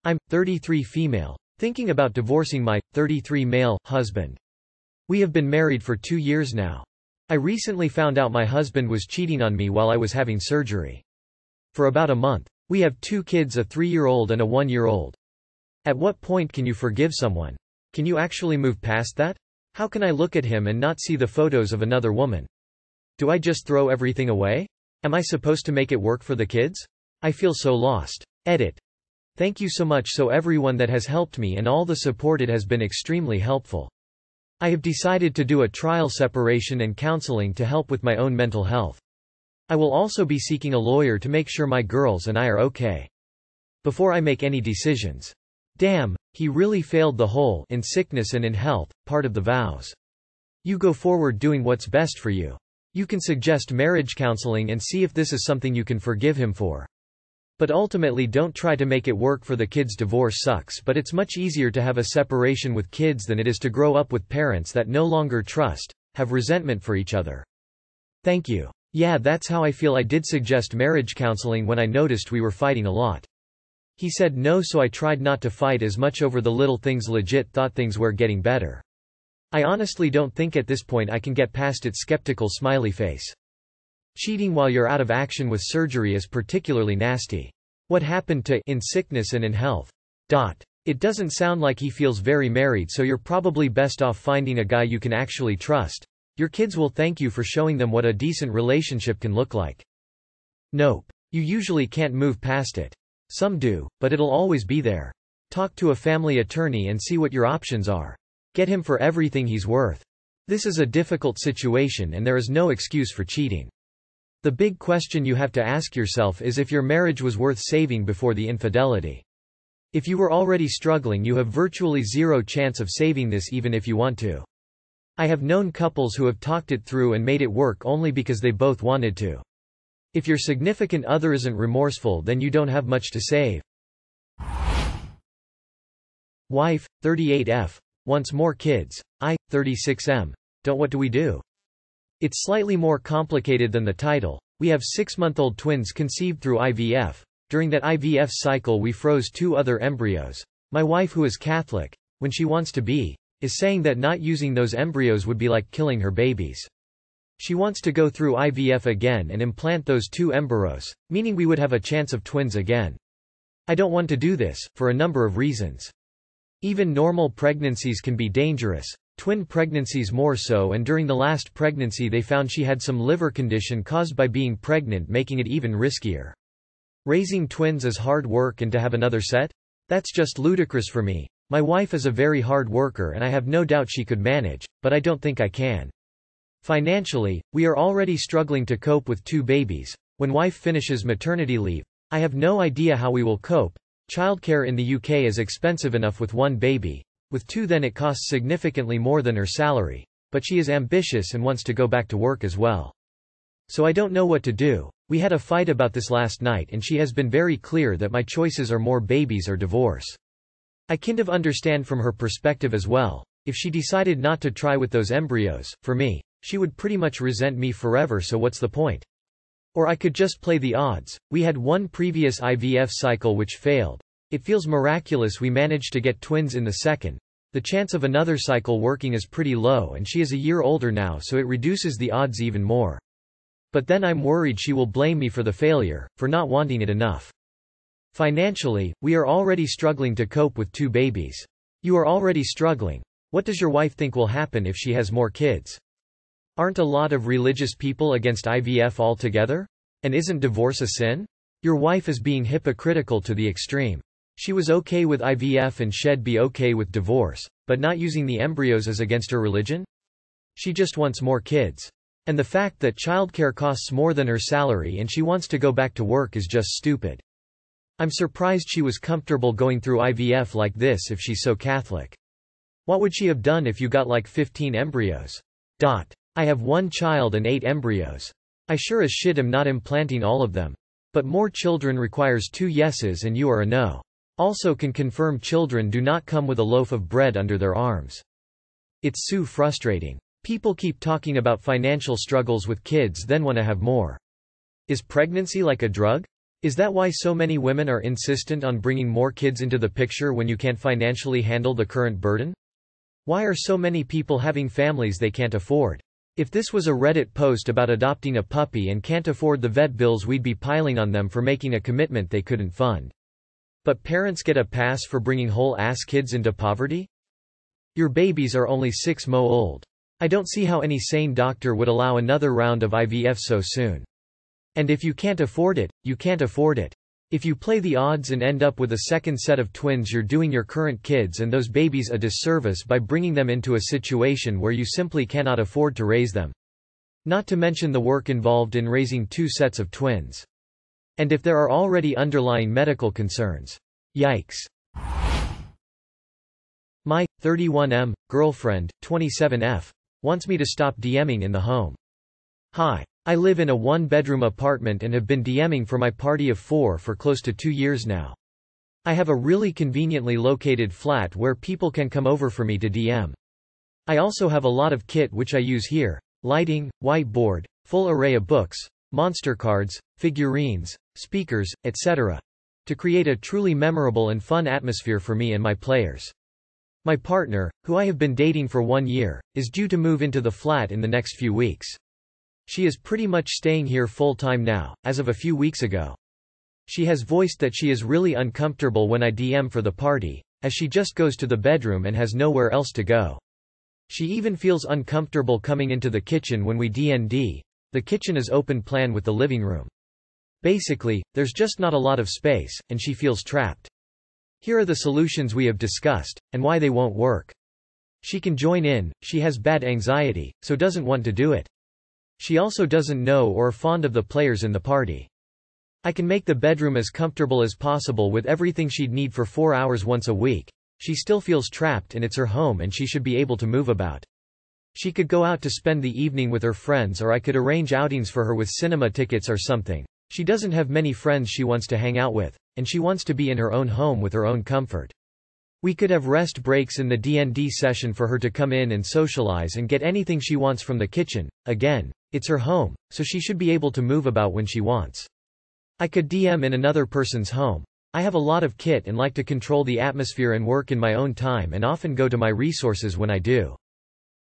I'm 33 female, thinking about divorcing my 33 male husband. We have been married for 2 years now. I recently found out my husband was cheating on me while I was having surgery. For about a month. We have 2 kids, a 3-year-old and a 1-year-old. At what point can you forgive someone? Can you actually move past that? How can I look at him and not see the photos of another woman? Do I just throw everything away? Am I supposed to make it work for the kids? I feel so lost. Edit. Thank you so much so everyone that has helped me and all the support, it has been extremely helpful. I have decided to do a trial separation and counseling to help with my own mental health. I will also be seeking a lawyer to make sure my girls and I are okay before I make any decisions. Damn, he really failed the whole in sickness and in health part of the vows. You go forward doing what's best for you. You can suggest marriage counseling and see if this is something you can forgive him for. But ultimately don't try to make it work for the kids. Divorce sucks, but it's much easier to have a separation with kids than it is to grow up with parents that no longer trust, have resentment for each other. Thank you. Yeah, that's how I feel. I did suggest marriage counseling when I noticed we were fighting a lot. He said no, so I tried not to fight as much over the little things. Legit thought things were getting better. I honestly don't think at this point I can get past it. Skeptical smiley face. Cheating while you're out of action with surgery is particularly nasty. What happened to in sickness and in health? It doesn't sound like he feels very married, so you're probably best off finding a guy you can actually trust. Your kids will thank you for showing them what a decent relationship can look like. Nope. You usually can't move past it. Some do, but it'll always be there. Talk to a family attorney and see what your options are. Get him for everything he's worth. This is a difficult situation and there is no excuse for cheating. The big question you have to ask yourself is if your marriage was worth saving before the infidelity. If you were already struggling, you have virtually zero chance of saving this even if you want to. I have known couples who have talked it through and made it work only because they both wanted to. If your significant other isn't remorseful, then you don't have much to save. Wife, 38F, wants more kids. I, 36M. Don't. What do we do? It's slightly more complicated than the title. We have 6-month-old twins conceived through IVF. During that IVF cycle we froze 2 other embryos. My wife, who is Catholic, when she wants to be, is saying that not using those embryos would be like killing her babies. She wants to go through IVF again and implant those 2 embryos, meaning we would have a chance of twins again. I don't want to do this, for a number of reasons. Even normal pregnancies can be dangerous, twin pregnancies more so, and during the last pregnancy they found she had some liver condition caused by being pregnant, making it even riskier. Raising twins is hard work, and to have another set? That's just ludicrous for me. My wife is a very hard worker and I have no doubt she could manage, but I don't think I can. Financially, we are already struggling to cope with 2 babies. When wife finishes maternity leave, I have no idea how we will cope. Childcare in the UK is expensive enough with 1 baby. With 2 then it costs significantly more than her salary. But she is ambitious and wants to go back to work as well. So I don't know what to do. We had a fight about this last night and she has been very clear that my choices are more babies or divorce. I kind of understand from her perspective as well. If she decided not to try with those embryos, for me, she would pretty much resent me forever, so what's the point? Or I could just play the odds. We had 1 previous IVF cycle which failed. It feels miraculous we managed to get twins in the second. The chance of another cycle working is pretty low, and she is a year older now, so it reduces the odds even more. But then I'm worried she will blame me for the failure, for not wanting it enough. Financially, we are already struggling to cope with 2 babies. You are already struggling. What does your wife think will happen if she has more kids? Aren't a lot of religious people against IVF altogether? And isn't divorce a sin? Your wife is being hypocritical to the extreme. She was okay with IVF and she'd be okay with divorce, but not using the embryos is against her religion? She just wants more kids. And the fact that childcare costs more than her salary and she wants to go back to work is just stupid. I'm surprised she was comfortable going through IVF like this if she's so Catholic. What would she have done if you got like 15 embryos? I have 1 child and 8 embryos. I sure as shit am not implanting all of them. But more children requires 2 yeses and you are a no. Also can confirm children do not come with a loaf of bread under their arms. It's so frustrating. People keep talking about financial struggles with kids then want to have more. Is pregnancy like a drug? Is that why so many women are insistent on bringing more kids into the picture when you can't financially handle the current burden? Why are so many people having families they can't afford? If this was a Reddit post about adopting a puppy and can't afford the vet bills, we'd be piling on them for making a commitment they couldn't fund. But parents get a pass for bringing whole-ass kids into poverty? Your babies are only 6 months old. I don't see how any sane doctor would allow another round of IVF so soon. And if you can't afford it, you can't afford it. If you play the odds and end up with a second set of twins, you're doing your current kids and those babies a disservice by bringing them into a situation where you simply cannot afford to raise them. Not to mention the work involved in raising 2 sets of twins. And if there are already underlying medical concerns. Yikes. My 31M girlfriend, 27F, wants me to stop DMing in the home. Hi. I live in a 1-bedroom apartment and have been DMing for my party of 4 for close to 2 years now. I have a really conveniently located flat where people can come over for me to DM. I also have a lot of kit which I use here: lighting, whiteboard, full array of books, monster cards, figurines, speakers, etc. to create a truly memorable and fun atmosphere for me and my players. My partner, who I have been dating for 1 year, is due to move into the flat in the next few weeks. She is pretty much staying here full-time now, as of a few weeks ago. She has voiced that she is really uncomfortable when I DM for the party, as she just goes to the bedroom and has nowhere else to go. She even feels uncomfortable coming into the kitchen when we D&D. The kitchen is open plan with the living room. Basically, there's just not a lot of space, and she feels trapped. Here are the solutions we have discussed, and why they won't work. She can join in, she has bad anxiety, so doesn't want to do it. She also doesn't know or are fond of the players in the party. I can make the bedroom as comfortable as possible with everything she'd need for 4 hours once a week. She still feels trapped and it's her home and she should be able to move about. She could go out to spend the evening with her friends, or I could arrange outings for her with cinema tickets or something. She doesn't have many friends she wants to hang out with, and she wants to be in her own home with her own comfort. We could have rest breaks in the D&D session for her to come in and socialize and get anything she wants from the kitchen. Again, it's her home, so she should be able to move about when she wants. I could DM in another person's home. I have a lot of kit and like to control the atmosphere and work in my own time and often go to my resources when I do.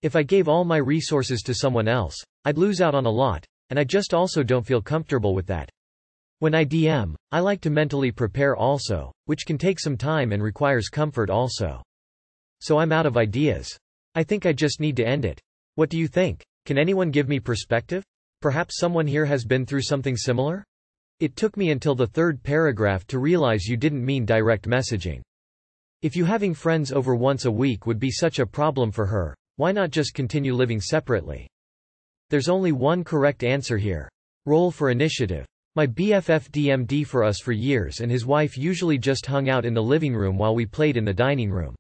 If I gave all my resources to someone else, I'd lose out on a lot, and I just also don't feel comfortable with that. When I DM, I like to mentally prepare also, which can take some time and requires comfort also. So I'm out of ideas. I think I just need to end it. What do you think? Can anyone give me perspective? Perhaps someone here has been through something similar? It took me until the 3rd paragraph to realize you didn't mean direct messaging. If you having friends over once a week would be such a problem for her, why not just continue living separately? There's only one correct answer here. Roll for initiative. My BFF DM'd for us for years and his wife usually just hung out in the living room while we played in the dining room.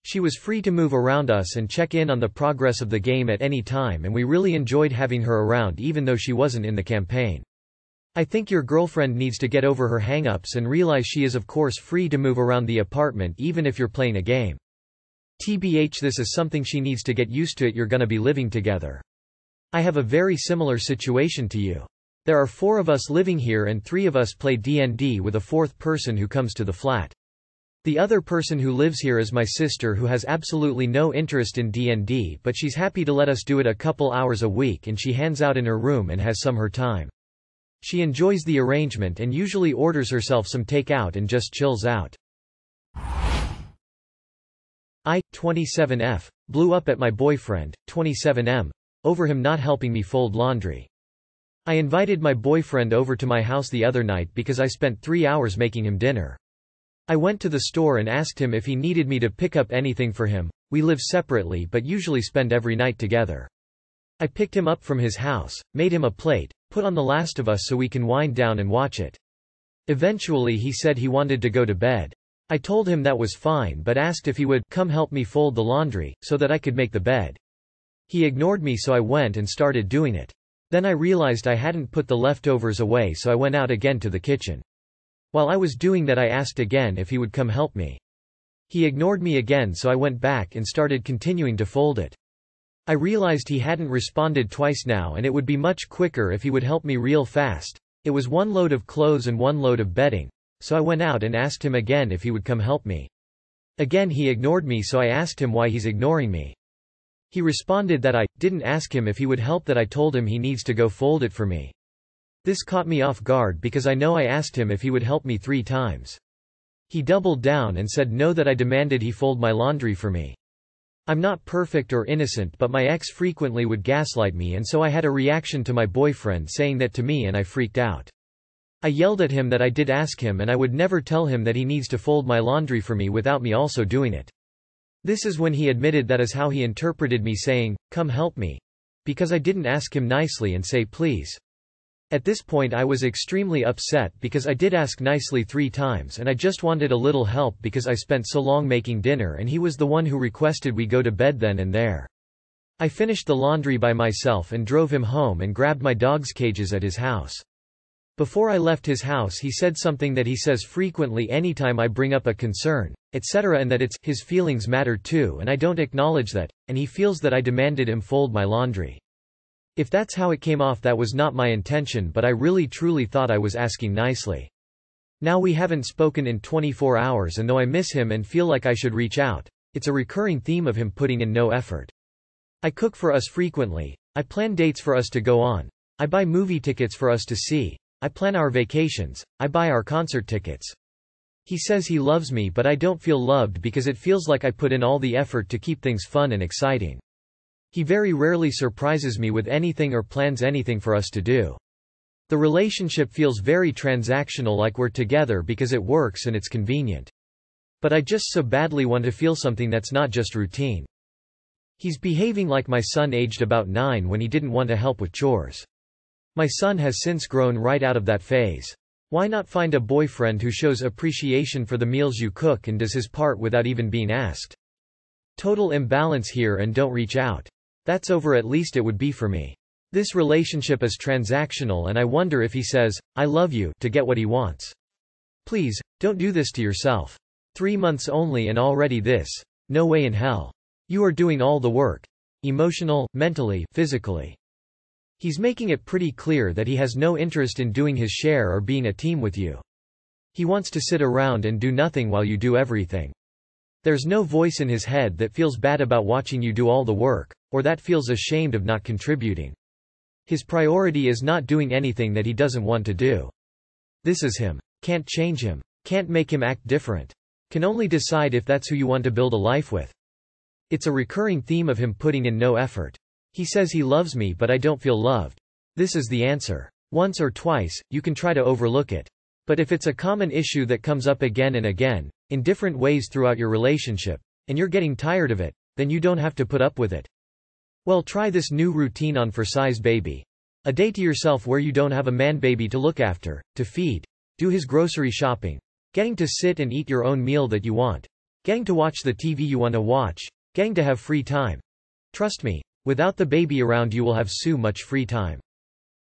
She was free to move around us and check in on the progress of the game at any time, and we really enjoyed having her around even though she wasn't in the campaign. I think your girlfriend needs to get over her hang-ups and realize she is of course free to move around the apartment even if you're playing a game. TBH, this is something she needs to get used to. You're gonna be living together. I have a very similar situation to you. There are 4 of us living here and 3 of us play D&D with a 4th person who comes to the flat. The other person who lives here is my sister, who has absolutely no interest in D&D, but she's happy to let us do it a couple hours a week, and she hangs out in her room and has some her time. She enjoys the arrangement and usually orders herself some takeout and just chills out. I, 27F, blew up at my boyfriend, 27M, over him not helping me fold laundry. I invited my boyfriend over to my house the other night because I spent 3 hours making him dinner. I went to the store and asked him if he needed me to pick up anything for him. We live separately but usually spend every night together. I picked him up from his house, made him a plate, put on The Last of Us so we can wind down and watch it. Eventually he said he wanted to go to bed. I told him that was fine but asked if he would come help me fold the laundry, so that I could make the bed. He ignored me, so I went and started doing it. Then I realized I hadn't put the leftovers away, so I went out again to the kitchen. While I was doing that I asked again if he would come help me. He ignored me again, so I went back and started continuing to fold it. I realized he hadn't responded twice now and it would be much quicker if he would help me real fast, It was 1 load of clothes and 1 load of bedding, so I went out and asked him again if he would come help me. Again he ignored me, so I asked him why he's ignoring me. He responded that I didn't ask him if he would help, that I told him he needs to go fold it for me. This caught me off guard because I know I asked him if he would help me 3 times. He doubled down and said no, that I demanded he fold my laundry for me. I'm not perfect or innocent, but my ex frequently would gaslight me, and so I had a reaction to my boyfriend saying that to me and I freaked out. I yelled at him that I did ask him and I would never tell him that he needs to fold my laundry for me without me also doing it. This is when he admitted that is how he interpreted me saying, "Come help me," because I didn't ask him nicely and say please. At this point I was extremely upset because I did ask nicely 3 times and I just wanted a little help because I spent so long making dinner and he was the one who requested we go to bed then and there. I finished the laundry by myself and drove him home and grabbed my dog's cages at his house. Before I left his house he said something that he says frequently anytime I bring up a concern, etc., and that it's his feelings matter too, and I don't acknowledge that, and he feels that I demanded him fold my laundry. If that's how it came off, that was not my intention, but I really truly thought I was asking nicely. Now we haven't spoken in 24 hours, and though I miss him and feel like I should reach out, it's a recurring theme of him putting in no effort. I cook for us frequently. I plan dates for us to go on. I buy movie tickets for us to see. I plan our vacations. I buy our concert tickets. He says he loves me, but I don't feel loved because it feels like I put in all the effort to keep things fun and exciting. He very rarely surprises me with anything or plans anything for us to do. The relationship feels very transactional, like we're together because it works and it's convenient. But I just so badly want to feel something that's not just routine. He's behaving like my son aged about 9 when he didn't want to help with chores. My son has since grown right out of that phase. Why not find a boyfriend who shows appreciation for the meals you cook and does his part without even being asked? Total imbalance here, and don't reach out. That's over, at least it would be for me. This relationship is transactional and I wonder if he says, "I love you," to get what he wants. Please, don't do this to yourself. 3 months only and already this. No way in hell. You are doing all the work. Emotional, mentally, physically. He's making it pretty clear that he has no interest in doing his share or being a team with you. He wants to sit around and do nothing while you do everything. There's no voice in his head that feels bad about watching you do all the work, or that feels ashamed of not contributing. His priority is not doing anything that he doesn't want to do. This is him. Can't change him. Can't make him act different. Can only decide if that's who you want to build a life with. It's a recurring theme of him putting in no effort. He says he loves me, but I don't feel loved. This is the answer. Once or twice, you can try to overlook it. But if it's a common issue that comes up again and again, in different ways throughout your relationship, and you're getting tired of it, then you don't have to put up with it. Well, try this new routine on for size baby. A day to yourself where you don't have a man baby to look after, to feed, do his grocery shopping, getting to sit and eat your own meal that you want, getting to watch the TV you want to watch, getting to have free time. Trust me, without the baby around you will have so much free time.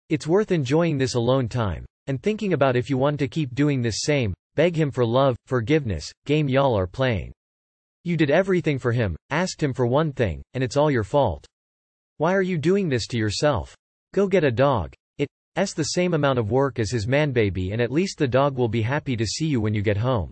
It's worth enjoying this alone time, and thinking about if you want to keep doing this same, beg him for love, forgiveness, game y'all are playing. You did everything for him, asked him for one thing, and it's all your fault. Why are you doing this to yourself? Go get a dog. It's the same amount of work as his man baby, and at least the dog will be happy to see you when you get home.